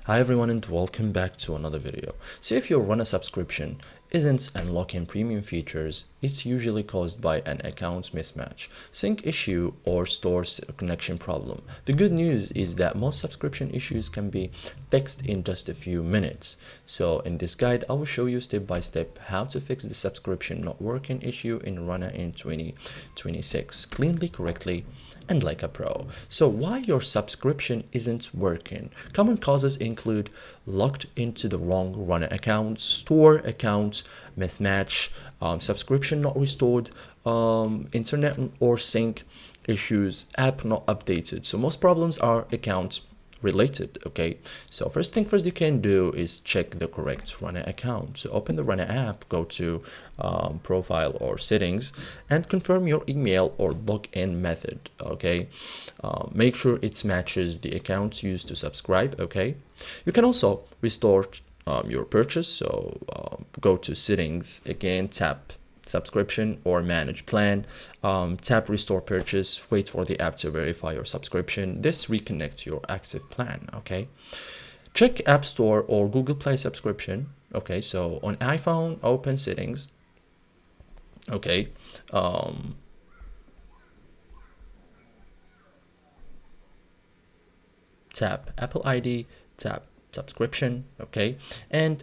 Hi everyone and welcome back to another video. So if your Runna subscription isn't unlocking premium features, it's usually caused by an account mismatch, sync issue, or store connection problem. The good news is that most subscription issues can be fixed in just a few minutes. So in this guide, I will show you step by step how to fix the subscription not working issue in Runna in 2026 cleanly, correctly, and like a pro. So why your subscription isn't working? Common causes include logged into the wrong Runna account, store account mismatch, subscription not restored, internet or sync issues, app not updated. So most problems are account related. Okay, so first thing first you can do is check the correct Runna account. So open the Runna app, go to profile or settings, and confirm your email or login method. Okay, make sure it matches the accounts used to subscribe. Okay, you can also restore your purchase. So go to settings again, tap subscription or manage plan, tap restore purchase, wait for the app to verify your subscription. This reconnects your active plan. Okay, check App Store or Google Play subscription. Okay, so on iPhone, open settings. Okay, tap Apple ID, tap subscription. Okay, and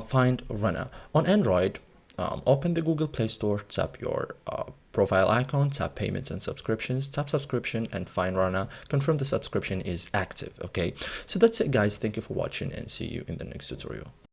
find Runna. On Android, open the Google Play Store, tap your profile icon, tap payments and subscriptions, tap subscription, and find Runna. Confirm the subscription is active. Okay, so that's it guys, thank you for watching and see you in the next tutorial.